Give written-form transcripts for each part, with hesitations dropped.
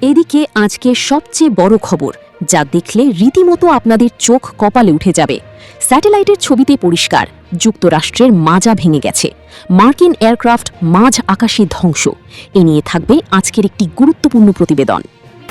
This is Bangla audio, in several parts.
এদিকে আজকে সবচেয়ে বড় খবর, যা দেখলে রীতিমতো আপনাদের চোখ কপালে উঠে যাবে। স্যাটেলাইটের ছবিতে পরিষ্কার, যুক্তরাষ্ট্রের মাজা ভেঙে গেছে। মার্কিন এয়ারক্রাফট মাঝ আকাশে ধ্বংস। এ নিয়ে থাকবে আজকের একটি গুরুত্বপূর্ণ প্রতিবেদন।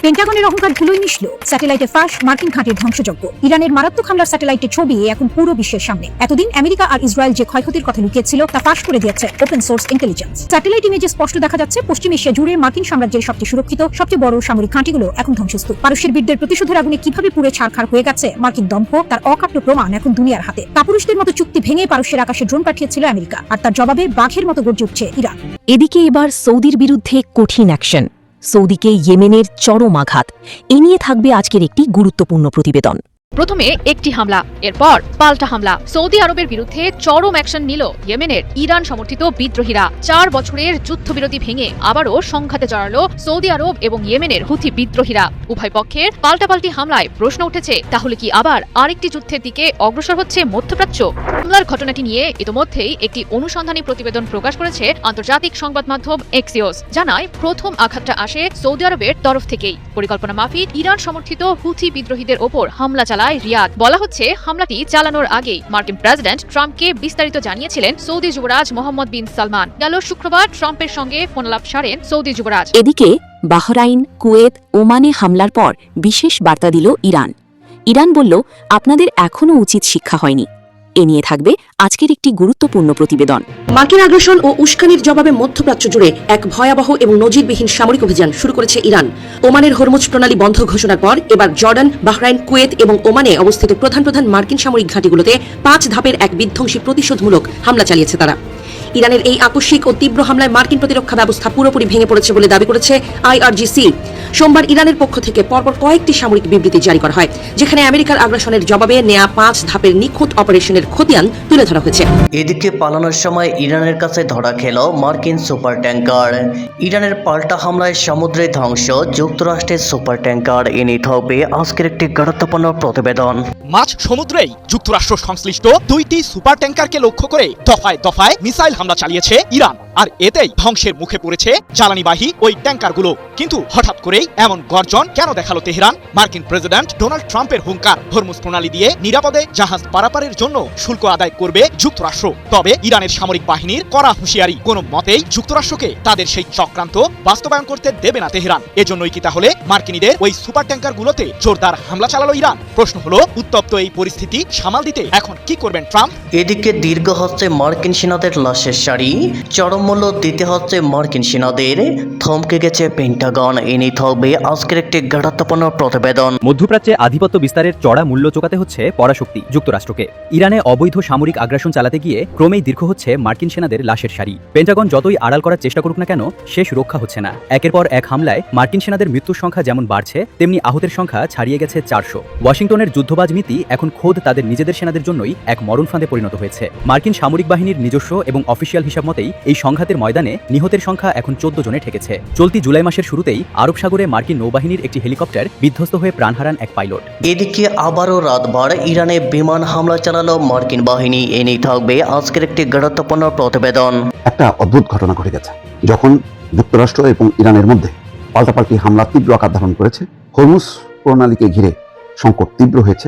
পেন্টাগনের অহংকার ধুলোই মিশল, স্যাটেলাইটে ফাঁস, মার্কিন ঘাঁটির ধ্বংসযজ্ঞ। ইরানের মারাত্মক হামলার স্যাটেলাইটের ছবি এখন পুরো বিশ্বের সামনে। এতদিন আমেরিকা আর ইসরায়েল যে ক্ষয়ক্ষতির কথা লুকিয়েছিল তা ফাঁস করে দিয়েছে ওপেন সোর্স ইন্টেলিজেন্স। স্যাটেলাইট ইমেজে স্পষ্ট দেখা যাচ্ছে পশ্চিম এশিয়া জুড়ে মার্কিন সাম্রাজ্যের সবচেয়ে সুরক্ষিত, সবচেয়ে বড় সামরিক ঘাঁটিগুলো এখন ধ্বংসস্তূপ। পারস্যের বীরদের প্রতিশোধের আগুনে কিভাবে পুড়ে ছারখার হয়ে গেছে মার্কিন দম্ভ, তার অকাট্য প্রমাণ এখন দুনিয়ার হাতে। কাপুরুষদের মতো চুক্তি ভেঙে পারস্যের আকাশে ড্রোন পাঠিয়েছিল আমেরিকা, আর তার জবাবে বাঘের মতো গর্জে উঠছে ইরান। এদিকে এবার সৌদির বিরুদ্ধে কঠিন অ্যাকশন, সৌদিকে ইয়েমেনের চরম আঘাত। এ নিয়ে থাকবে আজকের একটি গুরুত্বপূর্ণ প্রতিবেদন। প্রথমে একটি হামলা, এরপর পাল্টা হামলা। সৌদি আরবের বিরুদ্ধে চরম অ্যাকশন নিল ইয়েমেনের ইরান সমর্থিত বিদ্রোহীরা। 4 বছরের যুদ্ধবিরতি ভেঙে আবারও সংঘাতে জড়ালো সৌদি আরব এবং ইয়েমেনের হুথি বিদ্রোহীরা। উভয় পক্ষের পাল্টাপাল্টি হামলায় প্রশ্ন উঠেছে, তাহলে কি আবার আরেকটি যুদ্ধের দিকে অগ্রসর হচ্ছে মধ্যপ্রাচ্য? হামলার ঘটনাটি নিয়ে ইতোমধ্যেই একটি অনুসন্ধানী প্রতিবেদন প্রকাশ করেছে আন্তর্জাতিক সংবাদ মাধ্যম এক্সিওস। জানায়, প্রথম আঘাতটা আসে সৌদি আরবের তরফ থেকেই। পরিকল্পনা মাফিক ইরান সমর্থিত হুথি বিদ্রোহীদের ওপর হামলা চালায় রিয়াদ। বলা হচ্ছে, হামলাটি চালানোর আগেই মার্কিন প্রেসিডেন্ট ট্রাম্পকে বিস্তারিত জানিয়েছিলেন সৌদি যুবরাজ মোহাম্মদ বিন সালমান। গেল শুক্রবার ট্রাম্পের সঙ্গে ফোনালাপ সারেন সৌদি যুবরাজ। এদিকে বাহরাইন, কুয়েত, ওমানে হামলার পর বিশেষ বার্তা দিল ইরান। ইরান বলল, আপনাদের এখনও উচিত শিক্ষা হয়নি। এ নিয়ে থাকবে আজকের একটি গুরুত্বপূর্ণ প্রতিবেদন। মার্কিন আগ্রাসন ও উস্কানির জবাবে মধ্যপ্রাচ্য জুড়ে এক ভয়াবহ এবং নজিরবিহীন সামরিক অভিযান শুরু করেছে ইরান। ওমানের হরমুজ প্রণালী বন্ধ ঘোষণার পর এবার জর্ডান, বাহরাইন, কুয়েত এবং ওমানে অবস্থিত প্রধান প্রধান মার্কিন সামরিক ঘাঁটিগুলোতে 5 ধাপের এক বিধ্বংসী প্রতিশোধমূলক হামলা চালিয়েছে তারা। ইরানের এই আকস্মিক ও তীব্র হামলায় মার্কিন প্রতিরক্ষা ব্যবস্থা পুরোপুরি ভেঙে পড়েছে বলে দাবি করেছে আইআরজিসি। সোমবার ইরানের পক্ষ থেকে পরপর কয়েকটি সামরিক বিবৃতি জারি করা হয়, যেখানে আমেরিকার আগ্রাসনের জবাবে নেয়া 5 ধাপের নিখুঁত অপারেশনের খতিয়ান তুলে ধরা হয়েছে। এদিকে পালানোর সময় ইরানের কাছে ধরা খেল মার্কিন সুপার ট্যাঙ্কার। ইরানের পাল্টা হামলায় সমুদ্রে ধ্বংস যুক্তরাষ্ট্রের সুপার ট্যাঙ্কার। এনে থাকবে আজকের একটি গুরুত্বপূর্ণ প্রতিবেদন। মাঝ সমুদ্রেই যুক্তরাষ্ট্র সংশ্লিষ্ট 2টি সুপার ট্যাঙ্কারকে লক্ষ্য করে দফায় দফায় মিসাইল হামলা চালিয়েছে ইরান, আর এতেই ধ্বংসের মুখে পড়েছে জ্বালানিবাহী ওই ট্যাঙ্কারগুলো। কিন্তু হঠাৎ করেই এমন গর্জন কেন দেখালো তেহরান? মার্কিন প্রেসিডেন্ট ডোনাল্ড ট্রাম্পের হুঙ্কার, হরমুজ প্রণালী দিয়ে নিরাপদে জাহাজ পারাপারের জন্য শুল্ক আদায় করবে যুক্তরাষ্ট্র। তবে ইরানের সামরিক বাহিনীর কড়া হুঁশিয়ারি, কোনো মতেই যুক্তরাষ্ট্রকে তাদের সেই চক্রান্ত বাস্তবায়ন করতে দেবে না তেহরান। এজন্যই কি তাহলে মার্কিনীদের ওই সুপার ট্যাঙ্কারগুলোতে জোরদার হামলা চালালো ইরান? প্রশ্ন হলো, উত্তপ্ত এই পরিস্থিতি সামাল দিতে এখন কি করবেন ট্রাম্প? এদিকে দীর্ঘ হচ্ছে মার্কিন সেনাদের লাশের সারি, চরম মূল্য দিতে হচ্ছে মার্কিন সেনাদের, থমকে গেছে পেন্টাগন। এনে থাকবে আজকের একটি গুরুত্বপূর্ণ প্রতিবেদন। মধ্যপ্রাচ্যে আধিপত্য বিস্তারের চড়া মূল্য চোকাতে হচ্ছে পরাশক্তি যুক্তরাষ্ট্রকে। ইরানে অবৈধ সামরিক আগ্রাসন চালাতে গিয়ে ক্রমেই দীর্ঘ হচ্ছে মার্কিন সেনাদের লাশের সারি। পেন্টাগন যতই আড়াল করার চেষ্টা করুক না কেন, শেষ রক্ষা হচ্ছে না। একের পর এক হামলায় মার্কিন সেনাদের মৃত্যুর সংখ্যা যেমন বাড়ছে, তেমনি আহতের সংখ্যা ছাড়িয়ে গেছে 400। ওয়াশিংটনের যুদ্ধবাজ নীতি এখন খোদ তাদের নিজেদের সেনাদের জন্যই এক মরণ ফাঁদে পরিণত হয়েছে। মার্কিন সামরিক বাহিনীর নিজস্ব এবং অফিসিয়াল হিসাব মতেই এই সংঘাতের ময়দানে নিহতের সংখ্যা এখন 14 জনে ঠেকেছে। চলতি জুলাই মাসের শুরুতেই আরব সাগরে মার্কিন নৌবাহিনীর একটি হেলিকপ্টার বিধ্বস্ত হয়ে প্রাণ হারান এক পাইলট। এদিকে আবারও রাতভর ইরানে বিমান হামলা চালালো মার্কিন বাহিনী। এনে থাকবে আজকের একটি গুরুত্বপূর্ণ প্রতিবেদন। একটা অদ্ভুত ঘটনা ঘটে গেছে। যখন যুক্তরাষ্ট্র এবং ইরানের মধ্যে পাল্টাপাল্টি হামলা তীব্র আকার ধারণ করেছে, হরমুজ প্রণালীকে ঘিরে সংকট তীব্র হয়েছে,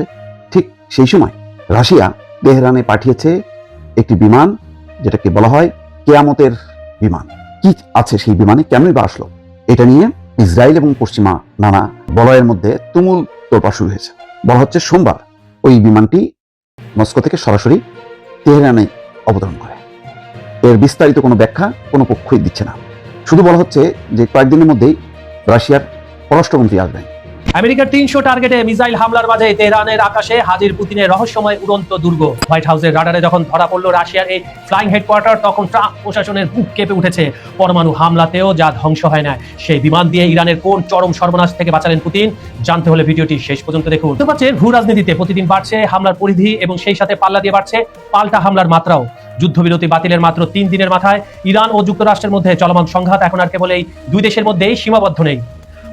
ঠিক সেই সময় রাশিয়া তেহরানে পাঠিয়েছে একটি বিমান, যেটাকে বলা হয় কেয়ামতের বিমান। কি আছে সেই বিমানে, কেমনই বা আসলো, এটা নিয়ে ইসরায়েল এবং পশ্চিমা নানা বলয়ের মধ্যে তুমুল তোলপাড় শুরু হয়েছে। বলা হচ্ছে সোমবার ওই বিমানটি মস্কো থেকে সরাসরি তেহরানে অবতরণ করে। এর বিস্তারিত কোনো ব্যাখ্যা কোনো পক্ষই দিচ্ছে না। শুধু বলা হচ্ছে যে কয়েকদিনের মধ্যেই রাশিয়ার পররাষ্ট্রমন্ত্রী আসবেন। আমেরিকার 300 টার্গেটে মিসাইল হামলার মাঝে তেহরানের আকাশে হাজির পুতিনের রহস্যময় উড়ন্ত দুর্গ। হোয়াইট হাউসের রাডারে যখন ধরা পড়ল রাশিয়ার এই ফ্লাইং হেডকোয়ার্টার, তখন ট্রাম্প প্রশাসনের বুক কেঁপে উঠেছে। পরমাণু হামলাতেও যা ধ্বংস হয় না, সেই বিমান দিয়ে ইরানের কোন চরম সর্বনাশ থেকে বাঁচালেন পুতিন, জানতে হলে ভিডিওটি শেষ পর্যন্ত দেখুন। মধ্যপ্রাচ্যের ভূ রাজনীতিতে প্রতিদিন বাড়ছে হামলার পরিধি এবং সেই সাথে পাল্লা দিয়ে বাড়ছে পাল্টা হামলার মাত্রাও। যুদ্ধবিরতি বাতিলের মাত্র 3 দিনের মাথায় ইরান ও যুক্তরাষ্ট্রের মধ্যে চলমান সংঘাত এখন আর কেবল এই দুই দেশের মধ্যেই সীমাবদ্ধ নেই।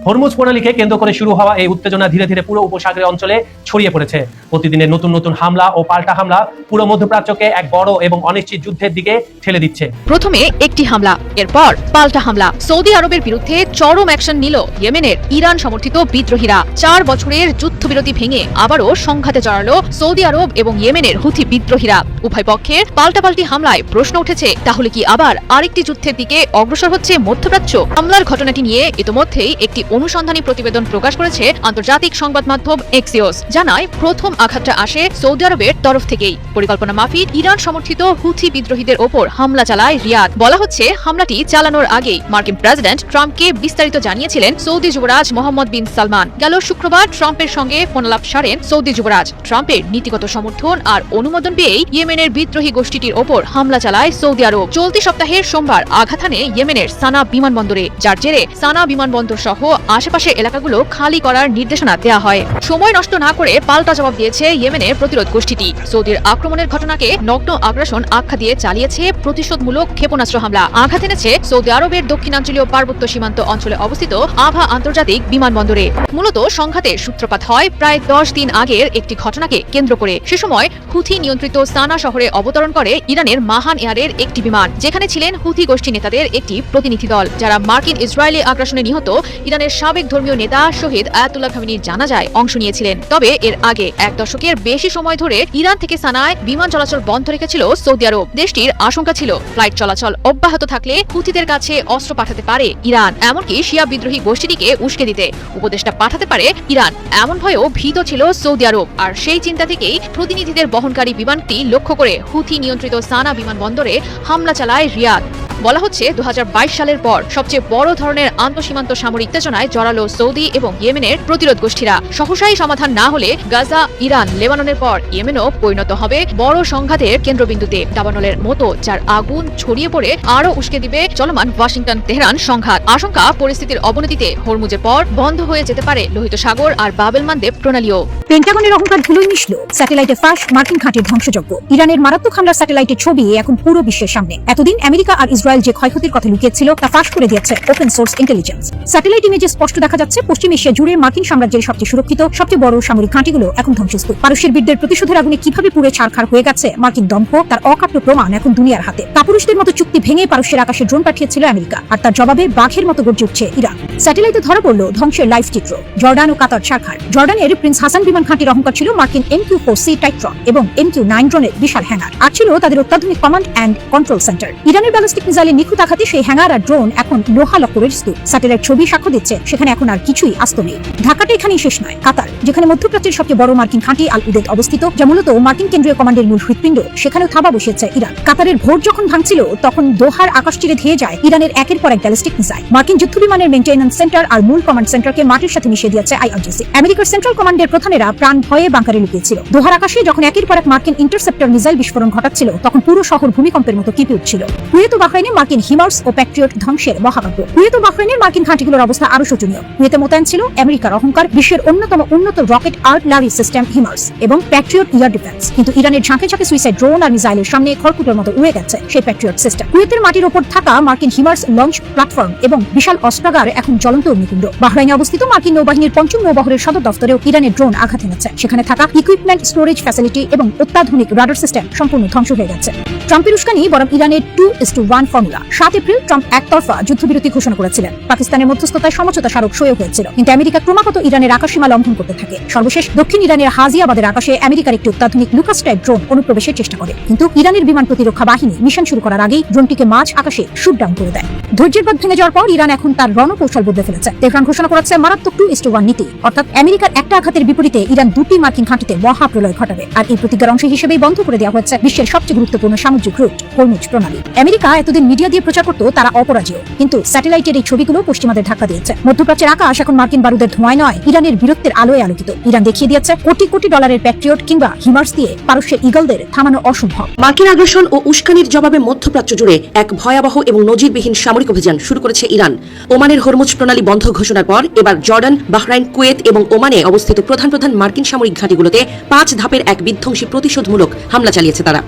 হরমুজ প্রণালীকে কেন্দ্র করে শুরু হওয়া এই উত্তেজনা ধীরে ধীরে পুরো উপসাগরীয় অঞ্চলে ছড়িয়ে পড়েছে। প্রতিদিনের নতুন নতুন হামলা ও পাল্টা হামলা পুরো মধ্যপ্রাচ্যকে এক বড় এবং অনিশ্চিত যুদ্ধের দিকে ঠেলে দিচ্ছে। প্রথমে একটি হামলা, এরপর পাল্টা হামলা। সৌদি আরবের বিরুদ্ধে চরম অ্যাকশন নিল ইয়েমেনের ইরান সমর্থিত বিদ্রোহীরা। 4 বছরের যুদ্ধবিরতি ভেঙে আবারও সংঘাতে জড়ালো সৌদি আরব এবং ইয়েমেনের হুথি বিদ্রোহীরা। উভয় পক্ষের পাল্টাপাল্টি হামলায় প্রশ্ন উঠেছে, তাহলে কি আবার আরেকটি যুদ্ধের দিকে অগ্রসর হচ্ছে মধ্যপ্রাচ্য? হামলার ঘটনাটি নিয়ে ইতোমধ্যেই একটি অনুসন্ধানী প্রতিবেদন প্রকাশ করেছে আন্তর্জাতিক সংবাদ মাধ্যম এক্সিওস। জানায় প্রথম আঘাতটা আসে সৌদি আরবের তরফ থেকেই। পরিকল্পনা মাফিক ইরান সমর্থিত হুথি বিদ্রোহীদের ওপর হামলা চালায় রিয়াদ। বলা হচ্ছে, হামলাটি চালানোর আগেই মার্কিন প্রেসিডেন্ট ট্রাম্পকে বিস্তারিত জানিয়েছিলেন সৌদি যুবরাজ মোহাম্মদ বিন সালমান। গেল শুক্রবার ট্রাম্পের সঙ্গে ফোনালাপ সারেন সৌদি যুবরাজ। ট্রাম্পের নীতিগত সমর্থন আর অনুমোদন পেয়েই ইয়েমেনের বিদ্রোহী গোষ্ঠীটির ওপর হামলা চালায় সৌদি আরব। চলতি সপ্তাহের সোমবার আঘাত হানে ইয়েমেনের সানা বিমানবন্দরে, যার জেরে সানা বিমানবন্দর সহ আশেপাশের এলাকাগুলো খালি করার নির্দেশনা দেওয়া হয়। সময় নষ্ট না করে পাল্টা জবাব দিয়েছে ইয়েমেনের প্রতিরোধ গোষ্ঠীটি। সৌদির আক্রমণের ঘটনাকে নগ্ন আগ্রাসন আখ্যা দিয়ে চালিয়েছে প্রতিশোধমূলক ক্ষেপণাস্ত্র হামলা। আঘাত এনেছে সৌদি আরবের দক্ষিণাঞ্চলীয় পার্বত্য সীমান্ত অঞ্চলে অবস্থিত আভা আন্তর্জাতিক বিমানবন্দরে। মূলত সংঘাতের সূত্রপাত হয় প্রায় 10 দিন আগের একটি ঘটনাকে কেন্দ্র করে। সে সময় হুথি নিয়ন্ত্রিত সানা শহরে অবতরণ করে ইরানের মাহান এয়ারের একটি বিমান, যেখানে ছিলেন হুথি গোষ্ঠী নেতাদের একটি প্রতিনিধি দল, যারা মার্কিন ইসরায়েলি আগ্রাসনে নিহত ইরানের সাবেক ধর্মীয় নেতা শহীদ আয়াতুল্লাহ খামেনির জানাজায় অংশ নিয়েছিলেন। তবে এর আগে 1 দশকের বেশি সময় ধরে ইরান থেকে সানায় বিমান চলাচল বন্ধ রেখেছিল সৌদি আরব। দেশটির আশঙ্কা ছিল ফ্লাইট চলাচল অব্যাহত থাকলে হুথিদের কাছে অস্ত্র পাঠাতে পারে ইরান, এমনকি শিয়া বিদ্রোহী গোষ্ঠীটিকে উস্কে দিতে উপদেষ্টা পাঠাতে পারে ইরান। এমন ভয়েও ভীত ছিল সৌদি আরব। আর সেই চিন্তা থেকেই প্রতিনিধিদের বহনকারী বিমানটি লক্ষ্য করে হুথি নিয়ন্ত্রিত সানা বিমানবন্দরে হামলা চালায় রিয়াদ। বলা হচ্ছে 2022 সালের পর সবচেয়ে বড় ধরনের আন্তঃসীমান্ত সামরিক উত্তেজনায় জড়ালো সৌদি এবং ইয়েমেনের প্রতিরোধ গোষ্ঠীরা। সহসাই সমাধান না হলে গাজা, ইরান, লেবাননের পর ইয়েমেনও পরিণত হবে বড় সংঘাতের কেন্দ্রবিন্দুতে, দাবানলের মতো, যার আগুন ছড়িয়ে পড়ে আরও উস্কে দিবে চলমান ওয়াশিংটন তেহরান সংঘাত। আশঙ্কা পরিস্থিতির অবনতিতে হরমুজের পর বন্ধ হয়ে যেতে পারে লোহিত সাগর আর বাবেল মানদেব প্রণালীও। পেন্টাগনের অহংকার ধুলোয় মিশল, স্যাটেলাইটে ফাঁস, মার্কিন ঘাঁটির ধ্বংসযজ্ঞ। ইরানের মারাত্মক হামলার স্যাটেলাইটের ছবি এখন পুরো বিশ্বের সামনে। এতদিন আমেরিকা আর ইসরায়েল যে ক্ষয়ক্ষতির কথা লুকিয়েছিল তা ফাঁস করে দিয়েছে ওপেন সোর্স ইন্টেলিজেন্স। স্যাটেলাইট ইমেজে স্পষ্ট দেখা যাচ্ছে পশ্চিম এশিয়া জুড়ে মার্কিন সাম্রাজ্যের সবচেয়ে সুরক্ষিত, সবচেয়ে বড় সামরিক ঘাঁটিগুলো এখন ধ্বংসস্তূপ। পারস্যের বীরদের প্রতিশোধের আগুনে কিভাবে পুড়ে ছারখার হয়ে গেছে মার্কিন দম্ভ, তার অকাট্য প্রমাণ এখন দুনিয়ার হাতে। কাপুরুষদের মতো চুক্তি ভেঙে পারস্যের আকাশে ড্রোন পাঠিয়েছিল আমেরিকা, আর তার জবাবে বাঘের মতো গর্জে উঠছে ইরান। স্যাটেলাইটে ধরা পড়ল ধ্বংসের লাইভ চিত্র। জর্ডান ও কাতার ছারখার। জর্ডানের প্রিন্স হাসান বিমান ঘাঁটির অহংকার ছিল মার্কিন MQ-4C টাইট্রন এবং MQ-9 ড্রোনের বিশাল হ্যাঙ্গার, আর ছিল তাদের অত্যাধুনিক কমান্ড অ্যান্ড কন্ট্রোল সেন্টার। ইরানের ব্যালিস্টিক মিসাইলের নিখুঁত আঘাতে সেই হ্যাঙ্গার আর ড্রোন এখন লোহা লক্করের স্তূপ। স্যাটেলাইট ছবি সাক্ষ্য দিচ্ছে সেখানে এখন আর কিছুই আস্ত নেই। ঢাকাটা এখানেই শেষ নয়। কাতার, যেখানে মধ্যপ্রাচ্যের সবচেয়ে বড় মার্কিন ঘাঁটি আল উদেদ অবস্থিত, যা মূলত মার্কিন কেন্দ্রীয় কমান্ডের মূল হৃৎপিণ্ড, সেখানেও থাবা বসিয়েছে ইরান। কাতারের ভোট যখন ভাঙছিল তখন দোহার আকাশ চিরে ধেয়ে যায় ইরানের একের পর এক ব্যালিস্টিক মিসাইল। মার্কিন যুদ্ধবিমানের মেইনটেন্যান্স সেন্টার আর মূল কমান্ড সেন্টারকে মাটির সাথে মিশিয়ে দিয়েছে IRGC। আমেরিকার সেন্ট্রাল কমান্ডের প্রধানেরা প্রাণ ভয়ে বাংকারে লুকিয়েছিল। দোহার আকাশে যখন একের পর এক মার্কিন ইন্টারসেপ্টর মিসাইল বিস্ফোরণ ঘটাচ্ছিল তখন পুরো শহর ভূমিকম্পের মতো কেঁপে উঠছিল। কুয়েত ও বাহরাইনে মার্কিন হিমার্স ও প্যাট্রিয়ট ধ্বংসের মহাকাব্য। কুয়েত ও বাহরাইনের মার্কিন ঘাঁটিগুলোর অবস্থা আরো শোচনীয়। কুয়েতে মোতায়েন ছিল আমেরিকার অহংকার, বিশ্বের অন্যতম উন্নত রকেট আর্টিলারি সিস্টেম হিমার্স এবং প্যাট্রিয়ট এয়ার ডিফেন্স। কিন্তু ইরানের ঝাঁকে ঝাঁকে সুইসাইড ড্রোন আর মিসাইলের সামনে খড়কুটোর মতো উড়ে গেছে সেই প্যাট্রিয়ট সিস্টেম। কুয়েতের মাটির ওপর থাকা মার্কিন হিমার্স লঞ্চ প্ল্যাটফর্ম এবং বিশাল অস্ত্রাগার এখন জ্বলন্ত অগ্নিকুণ্ড। বাহরাইনে অবস্থিত মার্কিন নৌবাহিনীর ৫ম নৌবহরের সদর দফতরেও ইরানের ড্রোন আঘাত এনেছে। সেখানে থাকা ইকুইপমেন্ট, স্টোরেজ ফ্যাসিলিটি এবং অত্যাধুনিক রাডার সিস্টেম সম্পূর্ণ ধ্বংস হয়ে গেছে। ট্রাম্পের উস্কানি বরং ইরানের 2:1 ফর্মুলা। 7 এপ্রিল ট্রাম্প একতরফা যুদ্ধবিরতি ঘোষণা করেছিলেন। পাকিস্তানের মধ্যস্থতায় সমঝোতা স্মারক সইও হয়েছিল, কিন্তু আমেরিকা ক্রমাগত ইরানের আকাশসীমা লঙ্ঘন করতে থাকে। সর্বশেষ দক্ষিণ ইরানের হাজিয়াবাদের আকাশে আমেরিকার একটি অত্যাধুনিক লুকাস টাইপ ড্রোন অনুপ্রবেশের চেষ্টা করে, কিন্তু ইরানের বিমান প্রতিরক্ষা বাহিনী মিশন শুরু করার আগেই ড্রোনটিকে মাঝ আকাশে শুট ডাউন করে দেয়। ধৈর্যের বাঁধ ভেঙে যাওয়ার পর ইরান এখন তার রণকৌশল বদলে ফেলেছে। তেহরান ঘোষণা করেছে মারাত্মক 2:1 নীতি, অর্থাৎ আমেরিকার একটা আঘাতের বিপরীতে ইরান 2টি মার্কিন ঘাঁটিতে মহাপ্রলয় ঘটাবে। আর এই প্রতিজ্ঞার অংশ হিসেবেই বন্ধ করে দেওয়া হয়েছে বিশ্বের সবচেয়ে গুরুত্বপূর্ণ সামুদ্রিক রুট হরমুজ প্রণালী। আমেরিকা এতদিন মিডিয়া দিয়ে প্রচার করত তারা অপরাজেয়, কিন্তু স্যাটেলাইটের এই ছবিগুলো পশ্চিমাদের ধাক্কা দিয়েছে। মধ্যপ্রাচ্যের আকাশ এখন মার্কিন বারুদের ধোঁয়ায় নয়, ইরানের বীরত্বের আলোয় আলোকিত। ইরান দেখিয়ে দিয়েছে কোটি কোটি ডলারের প্যাট্রিয়ট কিংবা হিমার্স দিয়ে পারস্যের ইগলদের থামানো অসম্ভব। মার্কিন আগ্রাসন ও উস্কানির জবাবে মধ্যপ্রাচ্য জুড়ে এক ভয়াবহ এবং নজিরবিহীন সামরিক অভিযান শুরু করেছে ইরান। ওমানের হরমুজ প্রণালী বন্ধ ঘোষণার পর এবার জর্ডান, বাহরাইন, কুয়েত এবং ওমানে অবস্থিত প্রধান প্রধান মার্কিন সামরিক ঘাঁটিগুলোতে 5 ধাপের এক বিধ্বংসী প্রতিশোধমূলক হামলা চালিয়েছে তারা।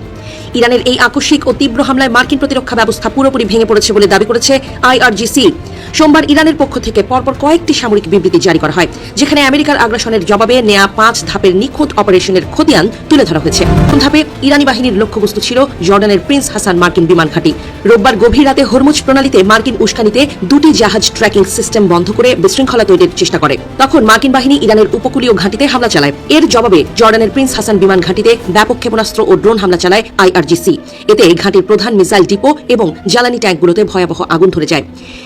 ইরানের এই আকস্মিক ও তীব্র হামলায় মার্কিন প্রতিরক্ষা ব্যবস্থা পুরোপুরি ভেঙে পড়েছে বলে দাবি করেছে IRGC। সোমবার ইরানের পক্ষ থেকে পরপর কয়েকটি সামরিক বিবৃতি জারি করা হয়, যেখানে আমেরিকার আগ্রাসনের জবাবে নেয়া 5 ধাপের নিখুঁত অপারেশনের খতিয়ান তুলে ধরা হয়েছে। প্রথম ধাপে ইরানি বাহিনীর লক্ষ্যবস্তু ছিল জর্ডানের প্রিন্স হাসান মার্কিন বিমান ঘাঁটি। রোববার গভীর রাতে হরমুজ প্রণালীতে মার্কিন উস্কানিতে 2টি জাহাজ ট্র্যাকিং সিস্টেম বন্ধ করে বিশৃঙ্খলা তৈরির চেষ্টা করে। তখন মার্কিন বাহিনী ইরানের উপকূলীয় ঘাঁটিতে হামলা চালায়। এর জবাবে জর্ডানের প্রিন্স হাসান বিমান ঘাঁটিতে ব্যাপক ক্ষেপণাস্ত্র ও ড্রোন হামলা চালায় আইআরজিসি। এতে ঘাঁটির প্রধান মিসাইল ডিপো এবং জ্বালানি ট্যাঙ্কগুলোতে ভয়াবহ আগুন ধরে যায়।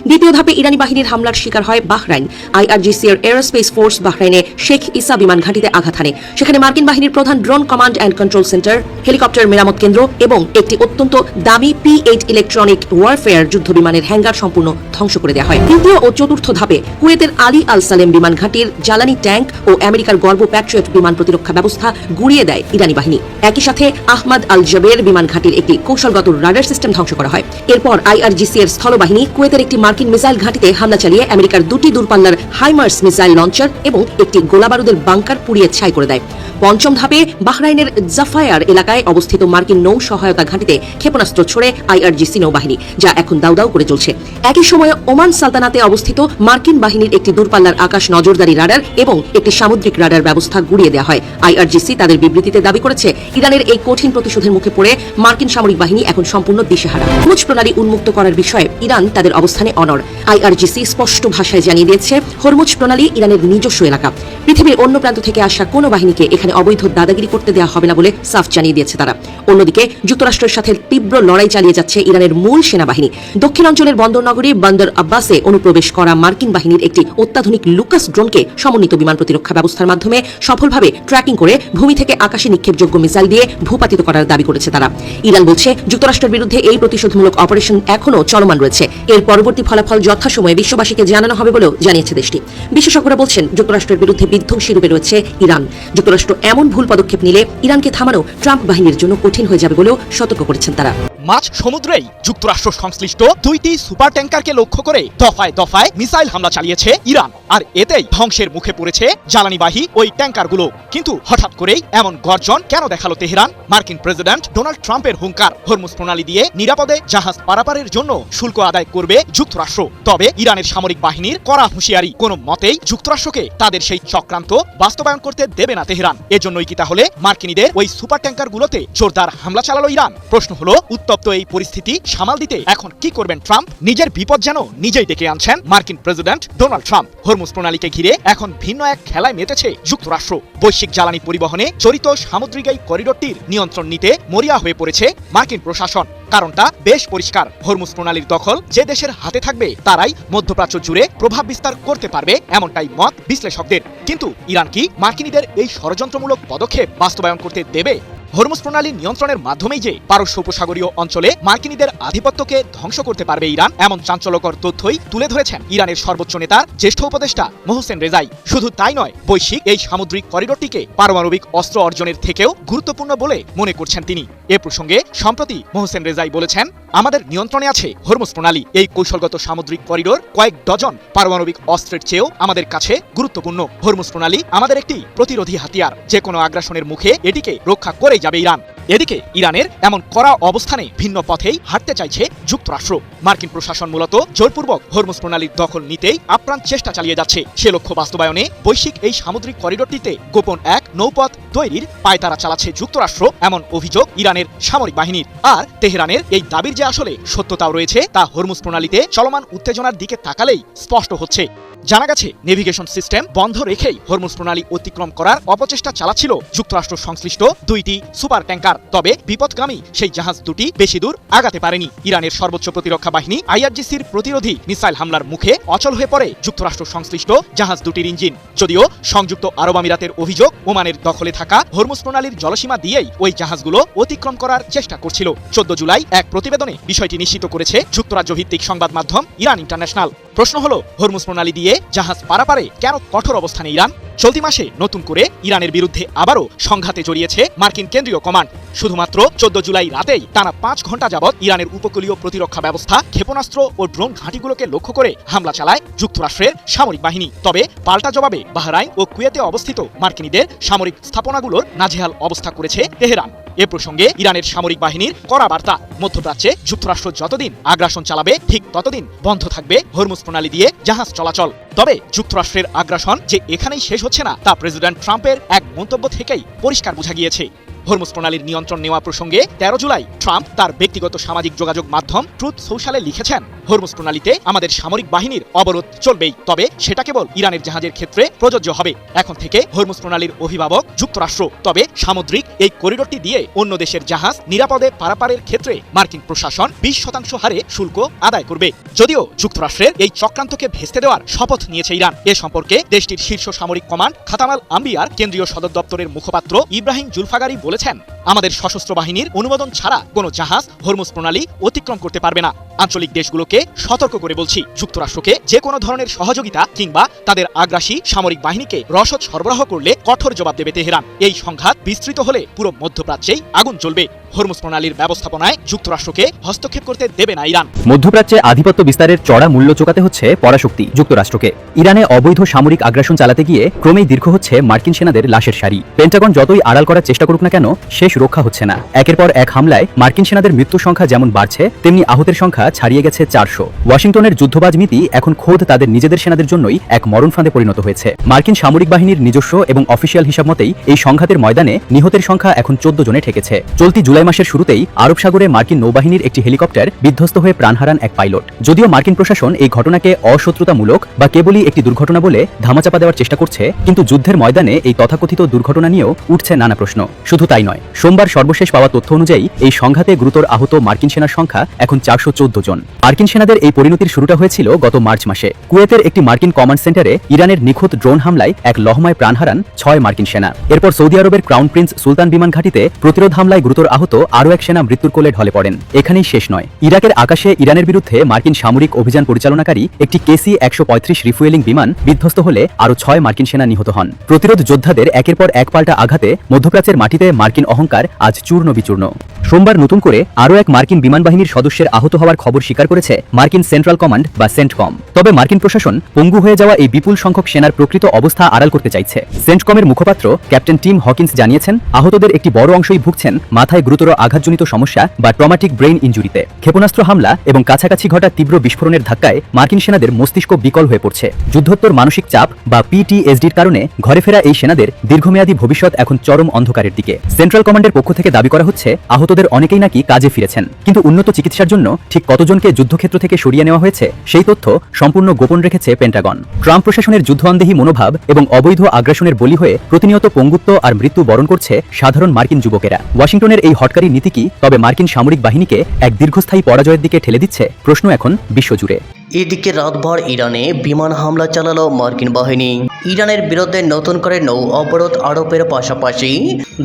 দ্বিতীয় ধাপে ইরানি বাহিনীর হামলার শিকার হয় বাহরাইন। আইআরজিসি এর এরোস্পেস ফোর্স বাহরাইনে শেখ ইসা বিমান ঘাঁটিতে আঘাত হানে। সেখানে মার্কিন বাহিনীর প্রধান drone command and control centre, helicopter মেরামত কেন্দ্র এবং একটি অত্যন্ত দামি P-8 ইলেকট্রনিক ওয়ারফেয়ার যুদ্ধ বিমানের হ্যাঙ্গার সম্পূর্ণ ধ্বংস করে দেওয়া হয়। তৃতীয় ও চতুর্থ ধাপে কুয়েতের আলী আল সালেম বিমান ঘাঁটির জ্বালানি ট্যাঙ্ক ও আমেরিকার গর্ব প্যাট্রিয়ট বিমান প্রতিরক্ষা ব্যবস্থা গুড়িয়ে দেয় ইরানি বাহিনী। একই সাথে আহমদ আল জাবের বিমান ঘাঁটির একটি কৌশলগত রাডার সিস্টেম ধ্বংস করা হয়। এরপর আইআরজিসি এর স্থলবাহিনী কুয়েতের একটি মার্কিন মিসাইল ঘাঁটিতে হামলা চালিয়ে আমেরিকার 2টি দূরপাল্লার হাইমার্স মিসাইল লঞ্চার এবং একটি গোলাবারুদের বাংকার পুড়িয়ে ছাই করে দেয়। পঞ্চম ধাপে বাহরাইনের জাফায়ার এলাকায় অবস্থিত মার্কিন নৌ সহায়তা ঘাঁটিতে ক্ষেপণাস্ত্র ছোড়ে আইআরজিসি নৌবাহিনী, যা এখন দাউ দাউ করে চলছে। একই সময়ে ওমান সালতানাতে অবস্থিত মার্কিন বাহিনীর একটি দূরপাল্লার আকাশ নজরদারি রাডার এবং একটি সামুদ্রিক রাডার ব্যবস্থা গুড়িয়ে দেওয়া হয়। আইআরজিসি তাদের বিবৃতিতে দাবি করেছে, ইরানের এই কঠিন প্রতিশোধের মুখে পড়ে মার্কিন সামরিক বাহিনী এখন সম্পূর্ণ দিশেহারা। হরমুজ প্রণালী উন্মুক্ত করার বিষয়ে ইরান তাদের অবস্থানে অনড়। আইআরজিসি স্পষ্ট ভাষায় জানিয়ে দিয়েছে, হরমুজ প্রণালী ইরানের নিজস্ব এলাকা। পৃথিবীর অন্য প্রান্ত থেকে আসা কোনো বাহিনীকে এখানে অবৈধ দাদাগিরি করতে দেওয়া হবে না বলে সাফ জানিয়ে দিয়েছে তারা। অন্যদিকে যুক্তরাষ্ট্রের সাথে তীব্র লড়াই চালিয়ে যাচ্ছে ইরানের মূল সেনাবাহিনী। দক্ষিণ অঞ্চলের বন্দরনগরী বন্দর আব্বাসে অনুপ্রবেশ করা মার্কিন বাহিনীর একটি অত্যাধুনিক লুকাস ড্রোনকে সমন্বিত বিমান প্রতিরক্ষা ব্যবস্থার মাধ্যমে সফলভাবে ট্র্যাকিং করে ভূমি থেকে আকাশে নিক্ষেপযোগ্য মিসাইল দিয়ে ভূপাতিত করার দাবি করেছে তারা। ইরান বলছে, যুক্তরাষ্ট্রের বিরুদ্ধে এই প্রতিশোধমূলক অপারেশন এখনও চলমান রয়েছে। এর পরবর্তী ফলাফল যথাসময়ে বিশ্ববাসীকে জানানো হবে বলেও জানিয়েছে দেশটি। বিশেষজ্ঞরা বলছেন, যুক্তরাষ্ট্রের বিরুদ্ধে বিধ্বংসী রূপে রয়েছে ইরান। যুক্তরাষ্ট্র এমন ভুল পদক্ষেপ নিলে ইরানকে থামানো ট্রাম্প বাহিনীর জন্য কঠিন হয়ে যাবে বলেও সতর্ক করেছেন তারা। মাঝ সমুদ্রেই যুক্তরাষ্ট্র সংশ্লিষ্ট 2টি সুপার ট্যাঙ্কারকে লক্ষ্য করে দফায় দফায় মিসাইল হামলা চালিয়েছে ইরান, আর এতেই ধ্বংসের মুখে পড়েছে জ্বালানিবাহী ওই ট্যাঙ্কারগুলো। কিন্তু হঠাৎ করেই এমন গর্জন কেন দেখালো তেহরান? মার্কিন প্রেসিডেন্ট ডোনাল্ড ট্রাম্পের হুঙ্কার, হরমুজ প্রণালী দিয়ে নিরাপদে জাহাজ পারাপারের জন্য শুল্ক আদায় করবে যুক্তরাষ্ট্র। তবে ইরানের সামরিক বাহিনীর কড়া হুঁশিয়ারি, কোনো মতেই যুক্তরাষ্ট্রকে তাদের সেই চক্রান্ত বাস্তবায়ন করতে দেবে না তেহরান। এজন্যই কি তাহলে মার্কিনীদের ওই সুপার ট্যাঙ্কারগুলোতে জোরদার হামলা চালালো ইরান? প্রশ্ন হলো, উত্তপ্ত এই পরিস্থিতি সামাল দিতে এখন কি করবেন ট্রাম্প? নিজের বিপদ যেন নিজেই ডেকে আনছেন মার্কিন প্রেসিডেন্ট ডোনাল্ড ট্রাম্প। হরমুজ প্রণালীকে ঘিরে এখন ভিন্ন এক খেলায় মেতেছে যুক্তরাষ্ট্র। বৈশ্বিক জ্বালানি পরিবহনে জড়িত সামুদ্রিক এই করিডোরটির নিয়ন্ত্রণ নিতে মরিয়া হয়ে পড়েছে মার্কিন প্রশাসন। কারণটা বেশ পরিষ্কার, হরমুজ প্রণালীর দখল যে দেশের হাতে থাকবে তারাই মধ্যপ্রাচ্য জুড়ে প্রভাব বিস্তার করতে পারবে, এমনটাই মত বিশ্লেষকদের। কিন্তু ইরান কি মার্কিনীদের এই ষড়যন্ত্রমূলক পদক্ষেপ বাস্তবায়ন করতে দেবে? হরমুজ প্রণালী নিয়ন্ত্রণের মাধ্যমেই যে পারস্য উপসাগরীয় অঞ্চলে মার্কিনীদের আধিপত্যকে ধ্বংস করতে পারবে ইরান, এমন চাঞ্চল্যকর তথ্যই তুলে ধরেছেন ইরানের সর্বোচ্চ নেতার জ্যেষ্ঠ উপদেষ্টা মোহসেন রেজাই। শুধু তাই নয়, বৈশ্বিক এই সামুদ্রিক করিডোরটিকে পারমাণবিক অস্ত্র অর্জনের থেকেও গুরুত্বপূর্ণ বলে মনে করছেন তিনি। এ প্রসঙ্গে সম্প্রতি মোহসেন রেজাই বলেছেন, আমাদের নিয়ন্ত্রণে আছে হরমুজ প্রণালী। এই কৌশলগত সামুদ্রিক করিডোর কয়েক ডজন পারমাণবিক অস্ত্রের চেয়েও আমাদের কাছে গুরুত্বপূর্ণ। হরমুজ প্রণালী আমাদের একটি প্রতিরোধী হাতিয়ার, যে কোনো আগ্রাসনের মুখে এটিকে রক্ষা করে যাবে ইরান। এদিকে ইরানের এমন কড়া অবস্থানে ভিন্ন পথেই হাঁটতে চাইছে যুক্তরাষ্ট্র। মার্কিন প্রশাসন মূলত জোরপূর্বক হরমুজ প্রণালীর দখল নিতেই আপ্রাণ চেষ্টা চালিয়ে যাচ্ছে। সে লক্ষ্য বাস্তবায়নে বৈশ্বিক এই সামুদ্রিক করিডোরটিতে গোপন এক নৌপথ তৈরির পায়তারা চালাচ্ছে যুক্তরাষ্ট্র, এমন অভিযোগ ইরানের সামরিক বাহিনীর। আর তেহরানের এই দাবির যে আসলে সত্যতাও রয়েছে তা হরমুজ প্রণালীতে চলমান উত্তেজনার দিকে তাকালেই স্পষ্ট হচ্ছে। জানা গেছে, নেভিগেশন সিস্টেম বন্ধ রেখেই হরমুজ প্রণালী অতিক্রম করার অপচেষ্টা চালাচ্ছিল যুক্তরাষ্ট্র সংশ্লিষ্ট 2টি সুপার ট্যাঙ্কার। তবে বিপদগামী সেই জাহাজ দুটি বেশি দূর আগাতে পারেনি। ইরানের সর্বোচ্চ প্রতিরক্ষা বাহিনী আইআরজিসির প্রতিরোধী মিসাইল হামলার মুখে অচল হয়ে পড়ে যুক্তরাষ্ট্র সংশ্লিষ্ট জাহাজ দুটির ইঞ্জিন। যদিও সংযুক্ত আরব আমিরাতের অভিযোগ, ওমানের দখলে থাকা হরমুজ প্রণালীর জলসীমা দিয়েই ওই জাহাজগুলো অতিক্রম করার চেষ্টা করছিল। 14 জুলাই এক প্রতিবেদনে বিষয়টি নিশ্চিত করেছে যুক্তরাজ্য ভিত্তিক সংবাদ মাধ্যম ইরান ইন্টারন্যাশনাল। প্রশ্ন হলো, হরমুজ প্রণালী দিয়ে জাহাজ পারাপারে কেন কঠোর অবস্থানে ইরান? চলতি মাসে নতুন করে ইরানের বিরুদ্ধে আবারও সংঘাতে জড়িয়েছে মার্কিন কেন্দ্রীয় কমান্ড। শুধুমাত্র 14 জুলাই রাতেই টানা 5 ঘন্টা যাবৎ ইরানের উপকূলীয় প্রতিরক্ষা ব্যবস্থা, ক্ষেপণাস্ত্র ও ড্রোন ঘাঁটিগুলোকে লক্ষ্য করে হামলা চালায় যুক্তরাষ্ট্রের সামরিক বাহিনী। তবে পাল্টা জবাবে বাহরাইন ও কুয়েতে অবস্থিত মার্কিনীদের সামরিক স্থাপনাগুলোর নাজেহাল অবস্থা করেছে তেহরান। এ প্রসঙ্গে ইরানের সামরিক বাহিনীর কড়া বার্তা, মধ্যপ্রাচ্যে যুক্তরাষ্ট্র যতদিন আগ্রাসন চালাবে ঠিক ততদিন বন্ধ থাকবে হরমুজ প্রণালী দিয়ে জাহাজ চলাচল। তবে যুক্তরাষ্ট্রের আগ্রাসন যে এখানেই শেষ হচ্ছে না তা প্রেসিডেন্ট ট্রাম্পের এক মন্তব্য থেকেই পরিষ্কার বোঝা গিয়েছে। হরমুজ প্রণালীর নিয়ন্ত্রণ নেওয়া প্রসঙ্গে 13 জুলাই ট্রাম্প তার ব্যক্তিগত সামাজিক যোগাযোগ মাধ্যম ট্রুথ সোশ্যালে লিখেছেন, হরমুজ প্রণালীতে আমাদের সামরিক বাহিনীর অবরোধ চলবেই, তবে সেটা কেবল ইরানের জাহাজের ক্ষেত্রে প্রযোজ্য হবে। এখন থেকে হরমুজ প্রণালীর অভিভাবক যুক্তরাষ্ট্র, তবে সামুদ্রিক এই করিডোরটি দিয়ে অন্য দেশের জাহাজ নিরাপদে পারাপারের ক্ষেত্রে মার্কিন প্রশাসন 20% হারে শুল্ক আদায় করবে। যদিও যুক্তরাষ্ট্রের এই চক্রান্তকে ভেস্তে দেওয়ার শপথ নিয়েছে ইরান। এ সম্পর্কে দেশটির শীর্ষ সামরিক কমান্ড খাতাম আল আম্বিয়ার কেন্দ্রীয় সদর দপ্তরের মুখপাত্র ইব্রাহিম জুলফাগারি বলেছেন, আমাদের সশস্ত্র বাহিনীর অনুমোদন ছাড়া কোনো জাহাজ হরমুজ প্রণালী অতিক্রম করতে পারবে না। আঞ্চলিক দেশগুলোকে সতর্ক করে বলছি, যুক্তরাষ্ট্রকে যে কোনো ধরনের সহযোগিতা কিংবা তাদের আগ্রাসী সামরিক বাহিনীকে রসদ সরবরাহ করলে কঠোর জবাব দেবে তেহরান। এই সংঘাত বিস্তৃত হলে পুরো মধ্যপ্রাচ্যেই আগুন জ্বলবে। হরমুজ প্রণালীর ব্যবস্থাপনায় যুক্তরাষ্ট্রকে হস্তক্ষেপ করতে দেবে না ইরান। মধ্যপ্রাচ্যে আধিপত্য বিস্তারের চড়া মূল্য চোকাতে হচ্ছে পরাশক্তি যুক্তরাষ্ট্রকে। ইরানে অবৈধ সামরিক আগ্রাসন চালাতে গিয়ে ক্রমেই দীর্ঘ হচ্ছে মার্কিন সেনাদের লাশের সারি। পেন্টাগন যতই আড়াল করার চেষ্টা করুক না কেন, শেষ রক্ষা হচ্ছে না। একের পর এক হামলায় মার্কিন সেনাদের মৃত্যুর সংখ্যা যেমন বাড়ছে, তেমনি আহতের সংখ্যা ছাড়িয়ে গেছে 400। ওয়াশিংটনের যুদ্ধবাজ নীতি এখন খোদ তাদের নিজেদের সেনাদের জন্যই এক মরণ ফাঁদে পরিণত হয়েছে। মার্কিন সামরিক বাহিনীর নিজস্ব এবং অফিসিয়াল হিসাব মতেই এই সংঘাতের ময়দানে নিহতের সংখ্যা এখন 14 জনে ঠেকেছে। চলতি জুলাই মাসের শুরুতেই আরব সাগরে মার্কিন নৌবাহিনীর একটি হেলিকপ্টার বিধ্বস্ত হয়ে প্রাণ হারান এক পাইলট। যদিও মার্কিন প্রশাসন এই ঘটনাকে অশত্রুতামূলক বা কেবলই একটি দুর্ঘটনা বলে ধামাচাপা দেওয়ার চেষ্টা করছে, কিন্তু যুদ্ধের ময়দানে এই তথাকথিত দুর্ঘটনা নিয়েও উঠছে নানা প্রশ্ন। শুধু তাই নয়, সোমবার সর্বশেষ পাওয়া তথ্য অনুযায়ী এই সংঘাতে গুরুতর আহত মার্কিন সেনার সংখ্যা এখন 414 জন। মার্কিন সেনাদের এই পরিণতির শুরুটা হয়েছিল গত মার্চ মাসে। কুয়েতের একটি মার্কিন কমান্ড সেন্টারে ইরানের নিখুঁত ড্রোন হামলায় এক লহমায় প্রাণ হারান 6 মার্কিন সেনা। এরপর সৌদি আরবের ক্রাউন প্রিন্স সুলতান বিমান ঘাঁটিতে প্রতিরোধ হামলায় গুরুতর আহত আরও এক সেনা মৃত্যুর কোলে ঢলে পড়েন। এখানেই শেষ নয়, ইরাকের আকাশে ইরানের বিরুদ্ধে মার্কিন সামরিক অভিযান পরিচালনাকারী একটি KC-135 রিফুয়েলিং বিমান বিধ্বস্ত হলে আরও 6 মার্কিন সেনা নিহত হন। প্রতিরোধ যোদ্ধাদের একের পর এক পাল্টা আঘাতে মধ্যপ্রাচ্যের মাটিতে মার্কিন অহংকার আজ চূর্ণ বিচূর্ণ। সোমবার নতুন করে আরও এক মার্কিন বিমান বাহিনীর সদস্যের আহত হওয়ার খবর স্বীকার করেছে মার্কিন সেন্ট্রাল কমান্ড বা সেন্টকম। তবে মার্কিন প্রশাসন পঙ্গু হয়ে যাওয়া এই বিপুল সংখ্যক সেনার প্রকৃত অবস্থা আড়াল করতে চাইছে। সেন্টকমের মুখপাত্র ক্যাপ্টেন টিম হকিন্স জানিয়েছেন, আহতদের একটি বড় অংশই ভুগছেন মাথায় গুরুতর আঘাতজনিত সমস্যা বা ট্রমাটিক ব্রেইন ইনজুরিতে। ক্ষেপণাস্ত্র হামলা এবং কাছাকাছি ঘটা তীব্র বিস্ফোরণের ধাক্কায় মার্কিন সেনাদের মস্তিষ্ক বিকল হয়ে পড়ছে। যুদ্ধোত্তর মানসিক চাপ বা PTSDর কারণে ঘরে ফেরা এই সেনাদের দীর্ঘমেয়াদী ভবিষ্যৎ এখন চরম অন্ধকারের দিকে। সেন্ট্রাল কমান্ডের পক্ষ থেকে দাবি করা হচ্ছে, আহতদের অনেকেই নাকি কাজে ফিরেছেন, কিন্তু উন্নত চিকিৎসার জন্য ঠিক কতজনকে যুদ্ধক্ষেত্র থেকে সরিয়ে নেওয়া হয়েছে সেই তথ্য সম্পূর্ণ গোপন রেখেছে পেন্টাগন। ট্রাম্প প্রশাসনের যুদ্ধআন্দেহী মনোভাব এবং অবৈধ আগ্রাসনের বলি হয়ে প্রতিনিয়ত পঙ্গুত্ব আর মৃত্যু বরণ করছে সাধারণ মার্কিন যুবকেরা। ওয়াশিংটনের এই হটকারী নীতি কি তবে মার্কিন সামরিক বাহিনীকে এক দীর্ঘস্থায়ী পরাজয়ের দিকে ঠেলে দিচ্ছে? প্রশ্ন এখন বিশ্বজুড়ে। এদিকে রাতভর ইরানে বিমান হামলা চালালো মার্কিন বাহিনী। ইরানের বিরুদ্ধে নতুন করে নৌ অবরোধ আরোপের পাশাপাশি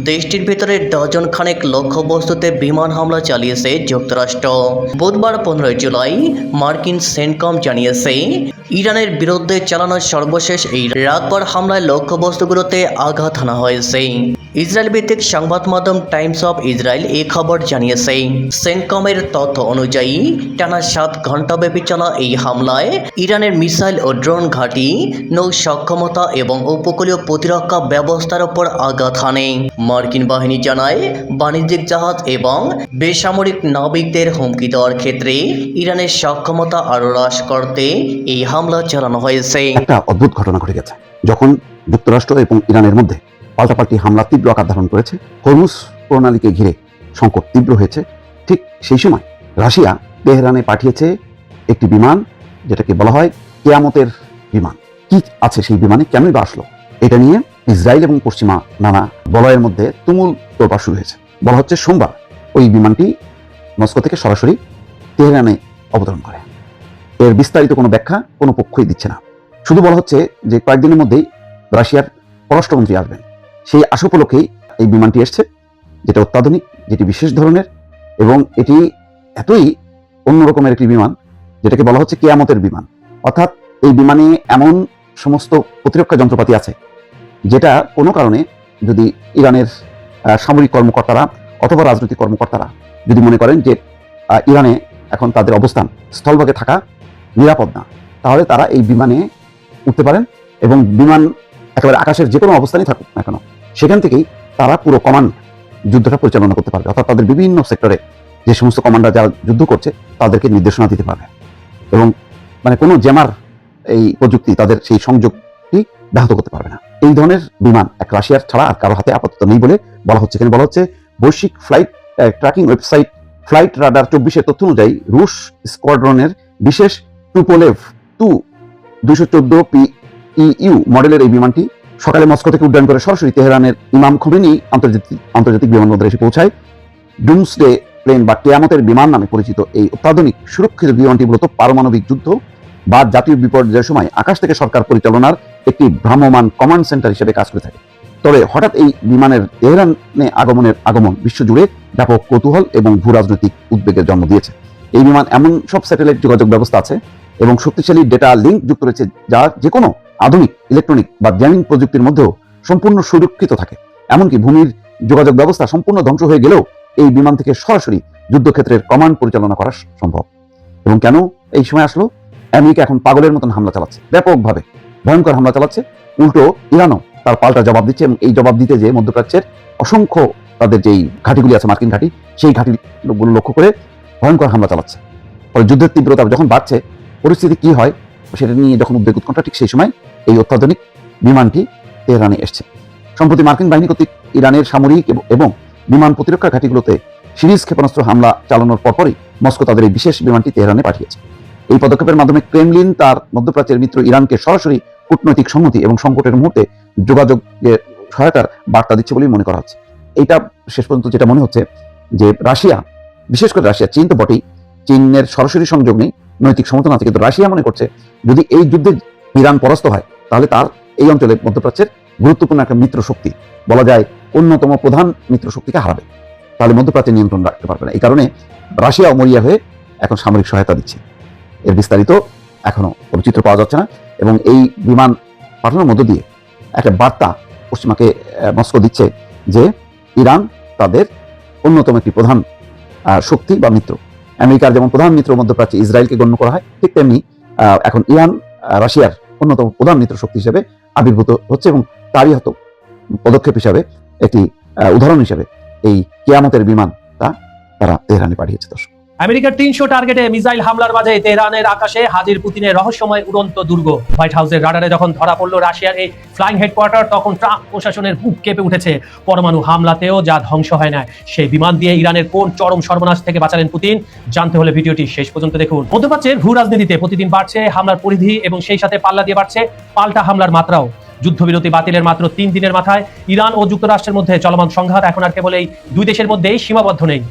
দেশটির ভেতরে ডজন খানেক লক্ষ্যবস্তুতে বিমান হামলা চালিয়েছে যুক্তরাষ্ট্র। বুধবার 15 জুলাই মার্কিন সেন্টকম জানিয়েছে, ইরানের বিরুদ্ধে চালানো সর্বশেষ এই রাতভর হামলায় লক্ষ্যবস্তুগুলোতে আঘাত হানা হয়েছে। ইসরায়েল ভিত্তিক সংবাদ মাধ্যম টাইমস অফ ইসরায়েল এই খবর জানিয়েছে। সেন্টকমের তথ্য অনুযায়ী টানা 7 ঘণ্টাব্যাপী চলা এই হামলায় ইরানের মিসাইল ও ড্রোন ঘাঁটি, নৌ সক্ষমতা এবং উপকূলীয় প্রতিরক্ষা ব্যবস্থার উপর আঘাত হানে। মার্কিন বাহিনী জানায়, বাণিজ্যিক জাহাজ এবং বেসামরিক নাবিকদের হুমকি দেওয়ার ক্ষেত্রে ইরানের সক্ষমতা আরও হ্রাস করতে এই হামলা চালানো হয়েছে। একটা অদ্ভুত ঘটনা ঘটে গেছে। যখন যুক্তরাষ্ট্র এবং ইরানের মধ্যে পাল্টাপাল্টি হামলা তীব্র আকার ধারণ করেছে, হরমুজ প্রণালীকে ঘিরে সংকট তীব্র হয়েছে, ঠিক সেই সময় রাশিয়া তেহরানে পাঠিয়েছে একটি বিমান, যেটাকে বলা হয় কিয়ামতের বিমান। কি আছে সেই বিমানে, কেনই বা আসলো, এটা নিয়ে ইসরায়েল এবং পশ্চিমা নানা বলয়ের মধ্যে তুমুল তোলপাড় শুরু হয়েছে। বলা হচ্ছে সোমবার ওই বিমানটি মস্কো থেকে সরাসরি তেহরানে অবতরণ করে। এর বিস্তারিত কোনো ব্যাখ্যা কোনো পক্ষই দিচ্ছে না। শুধু বলা হচ্ছে যে কয়েকদিনের মধ্যেই রাশিয়ার পররাষ্ট্রমন্ত্রী আসবেন, সেই আশা উপলক্ষেই এই বিমানটি এসছে, যেটা অত্যাধুনিক, যেটি বিশেষ ধরনের, এবং এটি এতই অন্যরকমের একটি বিমান যেটাকে বলা হচ্ছে কিয়ামতের বিমান। অর্থাৎ এই বিমানে এমন সমস্ত প্রতিরক্ষা যন্ত্রপাতি আছে যেটা কোনো কারণে যদি ইরানের সামরিক কর্মকর্তারা অথবা রাজনৈতিক কর্মকর্তারা যদি মনে করেন যে ইরানে এখন তাদের অবস্থান স্থলভাগে থাকা নিরাপদ না, তাহলে তারা এই বিমানে উঠতে পারেন এবং বিমান একেবারে আকাশের যে কোনো অবস্থানই থাকুক না কেন, সেখান থেকেই তারা পুরো কমান্ড যুদ্ধটা পরিচালনা করতে পারবে, অর্থাৎ তাদের বিভিন্ন সেক্টরে যে সমস্ত কমান্ডার যারা যুদ্ধ করছে তাদেরকে নির্দেশনা দিতে পারবে এবং মানে কোনো জ্যামার এই প্রযুক্তি তাদের সেই সংযোগটি ব্যাহত করতে পারবে না। এই ধরনের বিমান এক রাশিয়ার ছাড়া আর কারো হাতে আপাতত নেই বলে বলা হচ্ছে। এখানে বলা হচ্ছে বৈশ্বিক flight tracking website flight radar 24-এর তথ্য অনুযায়ী রুশ স্কোয়াড্রনের বিশেষ টুপোলেভ 214 PEU মডেলের এই বিমানটি সকালে মস্কো থেকে উড্ডয়ন করে সরাসরি তেহরানের ইমাম খোমেনি আন্তর্জাতিক বিমানবন্দরে এসে পৌঁছায়। ডুমসডে প্লেন বা কেয়ামতের বিমান নামে পরিচিত এই অত্যাধুনিক সুরক্ষিত বিমানটি মূলত পারমাণবিক যুদ্ধ বা জাতীয় বিপর্যয়ের সময় আকাশ থেকে সরকার পরিচালনার একটি ভ্রাম্যমাণ কমান্ড সেন্টার হিসেবে কাজ করে থাকে। তবে হঠাৎ এই বিমানের তেহরানে আগমন বিশ্বজুড়ে ব্যাপক কৌতূহল এবং ভূ রাজনৈতিক উদ্বেগের জন্ম দিয়েছে। এই বিমান এমন সব স্যাটেলাইট যোগাযোগ ব্যবস্থা আছে এবং শক্তিশালী ডেটা লিঙ্ক যুক্ত রয়েছে যা যে কোনো আধুনিক ইলেকট্রনিক বা জ্যামিং প্রযুক্তির মধ্যেও সম্পূর্ণ সুরক্ষিত থাকে। এমনকি ভূমির যোগাযোগ ব্যবস্থা সম্পূর্ণ ধ্বংস হয়ে গেলেও এই বিমান থেকে সরাসরি যুদ্ধক্ষেত্রের কমান্ড পরিচালনা করা সম্ভব। এবং কেন এই সময় আসলো? আমেরিকা এখন পাগলের মতন হামলা চালাচ্ছে, ব্যাপকভাবে ভয়ঙ্কর হামলা চালাচ্ছে। উল্টো ইরানও তার পাল্টা জবাব দিচ্ছে এবং এই জবাব দিতে যে মধ্যপ্রাচ্যের অসংখ্য তাদের যেই ঘাঁটিগুলি আছে, মার্কিন ঘাঁটি, সেই ঘাঁটিগুলো লক্ষ্য করে ভয়ঙ্কর হামলা চালাচ্ছে। ফলে যুদ্ধের তীব্রতা যখন বাড়ছে, পরিস্থিতি কি হয় সেটা নিয়ে যখন উদ্বেগ উৎকণ্ঠা, ঠিক সেই সময় এই অত্যাধুনিক বিমানটি তেহরানে এসছে। সম্প্রতি মার্কিন বাহিনী কর্তৃক ইরানের সামরিক এবং বিমান প্রতিরক্ষা ঘাঁটিগুলোতে সিরিজ ক্ষেপণাস্ত্র হামলা চালানোর পরপরই মস্কো তাদের এই বিশেষ বিমানটি তেহরানে পাঠিয়েছে। এই পদক্ষেপের মাধ্যমে ক্রেমলিন তার মধ্যপ্রাচ্যের মিত্র ইরানকে সরাসরি কূটনৈতিক সংহতি এবং সংকটের মুহূর্তে যোগাযোগের সহায়তার বার্তা দিচ্ছে বলেই মনে করা হচ্ছে। এইটা শেষ পর্যন্ত যেটা মনে হচ্ছে যে রাশিয়া, বিশেষ করে রাশিয়া, চীন তো বটেই, চীনের সরাসরি সংযোগ নেই, নৈতিক সমর্থন আছে, কিন্তু রাশিয়া মনে করছে যদি এই যুদ্ধে ইরান পরাস্ত হয় তাহলে তার এই অঞ্চলে মধ্যপ্রাচ্যের গুরুত্বপূর্ণ একটা মিত্র শক্তি, বলা যায় অন্যতম প্রধান মিত্র শক্তিকে হারাবে, তাহলে মধ্যপ্রাচ্যের নিয়ন্ত্রণ রাখতে পারবে না। এই কারণে রাশিয়াও মরিয়া হয়ে এখন সামরিক সহায়তা দিচ্ছে। এর বিস্তারিত এখনো কোনো চিত্র পাওয়া যাচ্ছে না এবং এই বিমান পাঠানোর মধ্য দিয়ে একটা বার্তা পশ্চিমাকে মস্কো দিচ্ছে যে ইরান তাদের অন্যতম একটি প্রধান শক্তি বা মিত্র। আমেরিকার যেমন প্রধান মিত্র মধ্যপ্রাচ্যে ইসরায়েলকে গণ্য করা হয়, ঠিক তেমনি এখন ইরান রাশিয়ার অন্যতম প্রধান মিত্র শক্তি হিসেবে আবির্ভূত হচ্ছে এবং তারই হয়তো পদক্ষেপ হিসাবে একটি উদাহরণ হিসেবে এই কিয়ামতের বিমানটা তারা তেহরানে পাঠিয়েছে। দর্শক, আমেরিকার 300 টার্গেটে মিসাইল হামলার মাঝে তেহরানের আকাশে হাজির পুতিনের রহস্যময় উড়ন্ত দুর্গ। হোয়াইট হাউসের রাডারে যখন ধরা পড়ল রাশিয়ার এই ফ্লাইং হেডকোয়ার্টার, তখন ট্রাম্প প্রশাসনের বুক কেঁপে উঠেছে। পরমাণু হামলাতেও যা ধ্বংস হয় না, সেই বিমান দিয়ে ইরানের কোন চরম সর্বনাশ থেকে বাঁচালেন পুতিন, জানতে হলে ভিডিওটি শেষ পর্যন্ত দেখুন। মধ্যপ্রাচ্যের ভূ রাজনীতিতে প্রতিদিন বাড়ছে হামলার পরিধি এবং সেই সাথে পাল্লা দিয়ে বাড়ছে পাল্টা হামলার মাত্রাও। যুদ্ধবিরতি বাতিলের মাত্র 3 দিনের মাথায় ইরান ও যুক্তরাষ্ট্রের মধ্যে চলমান সংঘাত এখন আর কেবল এই দুই দেশের মধ্যেই সীমাবদ্ধ নেই।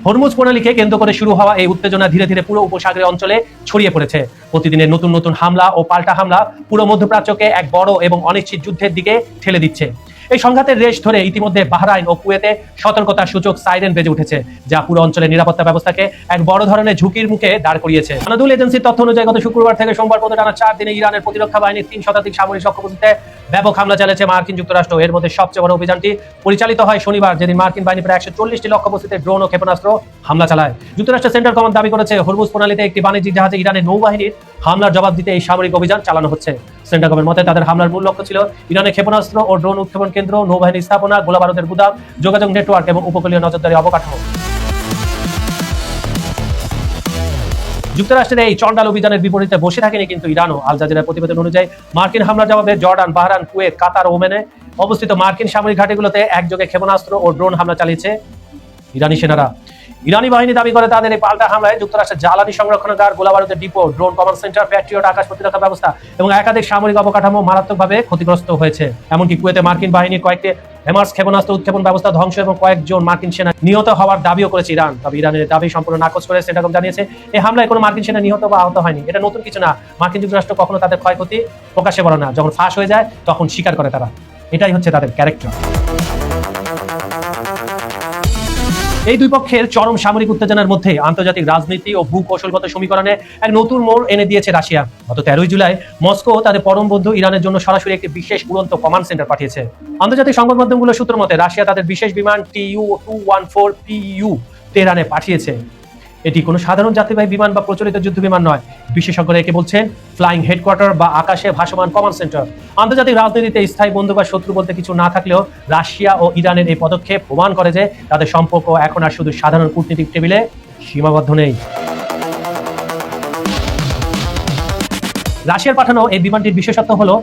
হরমুজ প্রণালীকে কেন্দ্র করে শুরু হওয়া এই উত্তেজনা ধীরে ধীরে পুরো উপসাগরীয় অঞ্চলে ছড়িয়ে পড়েছে। প্রতিদিনের নতুন নতুন হামলা ও পাল্টা হামলা পুরো মধ্যপ্রাচ্যকে এক বড় এবং অনিশ্চিত যুদ্ধের দিকে ঠেলে দিচ্ছে। এই সংঘাতের রেশ ধরে ইতিমধ্যে বাহরাইন ও কুয়েতে সতর্কতার সূচক সাইরেন বেজে উঠেছে, যা পুরো অঞ্চলের নিরাপত্তা ব্যবস্থাকে এক বড় ধরনের ঝুঁকির মুখে দাঁড় করিয়েছে। আনাদুল এজেন্সির তথ্য অনুযায়ী গত শুক্রবার থেকে সোমবার পর্যন্ত টানা 4 দিনে ইরানের প্রতিরক্ষা বাহিনীর 3 শতাধিক সামরিক লক্ষ্যবস্তুতে ব্যাপক হামলা চালিয়েছে মার্কিন যুক্তরাষ্ট্র। এর মধ্যে সবচেয়ে বড় অভিযানটি পরিচালিত হয় শনিবার, যেদিন মার্কিন বাহিনী প্রায় 140টি লক্ষ্যবস্তুতে ড্রোন ও ক্ষেপণাস্ত্র হামলা চালায়। যুক্তরাষ্ট্রের সেন্ট্রাল কমান্ড দাবি করেছে হরমুজ প্রণালীতে একটি বাণিজ্যিক জাহাজে ইরানের নৌবাহিনীর হামলার জবাব দিতে এই সামরিক অভিযান চালানো হচ্ছে। সেন্ট্রাল কমান্ডের মতে তাদের হামলার মূল লক্ষ্য ছিল ইরানের ক্ষেপণাস্ত্র ও ড্রোন উৎক্ষেপণ কেন্দ্র, নৌবাহিনী স্থাপনা, গোলাবারুদের গুদাম, যোগাযোগ নেটওয়ার্ক এবং উপকূলীয় নজরদারি অবকাঠামো। যুক্তরাষ্ট্রের এই চন্ডাল অভিযানের বিপরীতে বসে থাকেনি কিন্তু ইরানও। আল জাজিরার প্রতিবেদন অনুযায়ী মার্কিন হামলার জবাবে জর্ডান, বাহরাইন, কুয়েত, কাতার ও ওমানে অবস্থিত মার্কিন সামরিক ঘাঁটিগুলোতে একযোগে ক্ষেপণাস্ত্র ও ড্রোন হামলা চালিয়েছে ইরানি সেনারা। ইরানি বাহিনী দাবি করে তাদের এই পাল্টা হামলায় যুক্তরাষ্ট্রের জ্বালানি সংরক্ষণাগার, গোলাবারুদের depot, drone command centre, Patriot আকাশ প্রতিরক্ষা ব্যবস্থা এবং একাধিক সামরিক অবকাঠামো মারাত্মকভাবে ক্ষতিগ্রস্ত হয়েছে। এমনকি কুয়েতে মার্কিন বাহিনীর কয়েকটি হেমার্স ক্ষেপণাস্ত্র উৎক্ষেপণ ব্যবস্থা ধ্বংস এবং কয়েকজন মার্কিন সেনা নিহত হওয়ার দাবিও করেছে ইরান। তবে ইরানের দাবি সম্পূর্ণ নাকচ করে সেন্টাকম জানিয়েছে এই হামলায় কোনো মার্কিন সেনা নিহত বা আহত হয়নি। এটা নতুন কিছু না, মার্কিন যুক্তরাষ্ট্র কখনো তাদের ক্ষয়ক্ষতি প্রকাশ্যে বলে না, যখন ফাঁস হয়ে যায় তখন স্বীকার করে তারা। এটাই হচ্ছে তাদের ক্যারেক্টার। এই দুই পক্ষের চরম সামরিক উত্তেজনার মধ্যে আন্তর্জাতিক রাজনীতি ও ভূকৌশলগত সমীকরণে এক নতুন মোড় এনে দিয়েছে রাশিয়া। গত 13 জুলাই মস্কো তাদের পরম বন্ধু ইরানের জন্য সরাসরি একটি বিশেষ উড়ন্ত কমান্ড সেন্টার পাঠিয়েছে। আন্তর্জাতিক সংবাদ মাধ্যমগুলোর সূত্র মতে রাশিয়া তাদের বিশেষ বিমান TU-214 PEU তেহরানে পাঠিয়েছে। এটি কোনো সাধারণ যাত্রীবাহী বিমান বা প্রচলিত যুদ্ধ বিমান নয়। বিশেষজ্ঞরা একে বলছেন ফ্লাইং হেডকোয়ার্টার বা আকাশে ভাসমান কমান্ড সেন্টার। আন্তর্জাতিক রাজনীতিতে স্থায়ী বন্ধু বা শত্রু বলতে কিছু না থাকলেও রাশিয়া ও ইরানের এই পদক্ষেপ প্রমাণ করে যে তাদের সম্পর্ক এখন আর শুধু সাধারণ কূটনীতিক টেবিলে সীমাবদ্ধ নেই। রাশিয়ার পাঠানো এই বিমানটির বিশেষত্ব হলো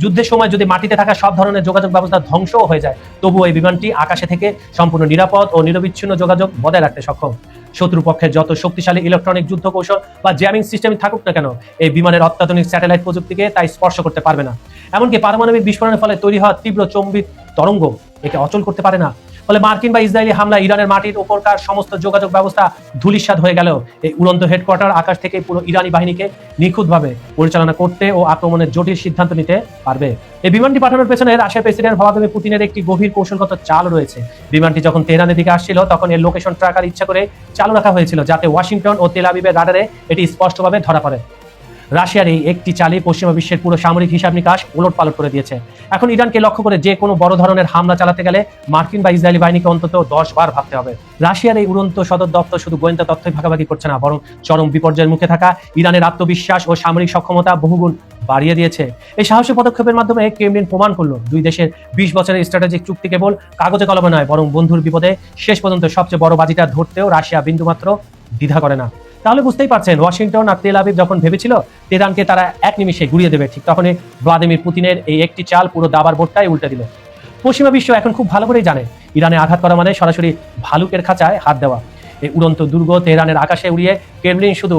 যুদ্ধের সময় যদি মাটিতে থাকা সব ধরনের যোগাযোগ ব্যবস্থা ধ্বংসও হয়ে যায়, তবুও এই বিমানটি আকাশে থেকে সম্পূর্ণ নিরাপদ ও নিরবিচ্ছিন্ন যোগাযোগ বজায় রাখতে সক্ষম। শত্রুপক্ষের যত শক্তিশালী ইলেকট্রনিক যুদ্ধ কৌশল বা জ্যামিং সিস্টেমই থাকুক না কেন, এই বিমানের অত্যাধুনিক স্যাটেলাইট প্রযুক্তিকে তাই স্পর্শ করতে পারবে না। এমনকি পারমাণবিক বিস্ফোরণের ফলে তৈরি হওয়া তীব্র চৌম্বিক তরঙ্গ একে অচল করতে পারে না। ফলে মার্কিন বা ইসরায়েলি হামলা ইরানের মাটির উপরকার সমস্ত যোগাযোগ ব্যবস্থা ধূলিসাৎ হয়ে গেলেও এই উড়ন্ত হেডকোয়ার্টার আকাশ থেকে পুরো ইরানি বাহিনীকে নিখুঁতভাবে পরিচালনা করতে ও আক্রমণের জটিল সিদ্ধান্ত নিতে পারবে। এই বিমানটি পাঠানোর পেছনে রাশিয়ার প্রেসিডেন্ট ভ্লাদিমির পুতিনের একটি গভীর কৌশলগত চাল রয়েছে। বিমানটি যখন তেহরানের দিকে আসছিল তখন এর লোকেশন ট্র্যাকার ইচ্ছা করে চালু রাখা হয়েছিল, যাতে ওয়াশিংটন ও তেল আবিবের রাডারে এটি স্পষ্টভাবে ধরা পড়ে। রাশিয়ার এই একটি চালই পশ্চিমা বিশ্বের পুরো সামরিক হিসাব নিকাশ ওলটপালট করে দিয়েছে। এখন ইরানকে লক্ষ্য করে যে কোনো বড় ধরনের হামলা চালাতে গেলে মার্কিন বা ইসরায়েলি বাহিনীকে অন্তত 10 বার ভাবতে হবে। রাশিয়ার এই উড়ন্ত সদর দপ্তর শুধু গোয়েন্দা তথ্যই ভাগাভাগি করছে না, বরং চরম বিপর্যয়ের মুখে থাকা ইরানের আত্মবিশ্বাস ও সামরিক সক্ষমতা বহুগুণ বাড়িয়ে দিয়েছে। এই সাহসী পদক্ষেপের মাধ্যমে ক্রেমলিন প্রমাণ করলো দুই দেশের 20 বছরের স্ট্র্যাটেজিক চুক্তি কেবল কাগজে কলমে নয়, বরং বন্ধুর বিপদে শেষ পর্যন্ত সবচেয়ে বড় বাজিটা ধরতেও রাশিয়া বিন্দুমাত্র দ্বিধা করে না। তাহলে বুঝতেই পারছেন, ওয়াশিংটন আর তেল আবিব যখন ভেবেছিল তেহরানকে তারা এক নিমিষে গুড়িয়ে দেবে, ঠিক তখনই ভ্লাদিমির পুতিনের এই একটি চাল পুরো দাবার বোর্ডটাই উল্টে দিল। পশ্চিমা বিশ্ব এখন খুব ভালো করেই জানে ইরানে আঘাত করা মানে সরাসরি ভালুকের খাঁচায় হাত দেওয়া। এই উড়ন্ত দুর্গ তেহরানের আকাশে উড়িয়ে ক্রেমলিন শুধু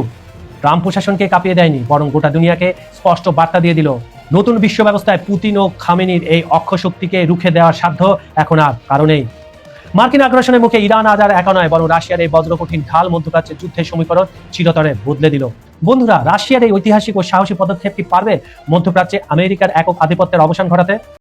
ট্রাম্প প্রশাসনকে কাঁপিয়ে দেয়নি, বরং গোটা দুনিয়াকে স্পষ্ট বার্তা দিয়ে দিল নতুন বিশ্ব ব্যবস্থায় পুতিন ও খামেনির এই অক্ষশক্তিকে রুখে দেওয়ার সাধ্য এখন আর কারণেই। মার্কিন আগ্রাসনের মুখে ইরান আজ আর একা নয়, বরং রাশিয়ার এই বজ্রকঠিন ঢাল মধ্যপ্রাচ্যের যুদ্ধের সমীকরণ চিরতরে বদলে দিল। বন্ধুরা, রাশিয়ার এই ঐতিহাসিক ও সাহসী পদক্ষেপ কি পারবে মধ্যপ্রাচ্যে আমেরিকার একক আধিপত্যের অবসান ঘটাতে?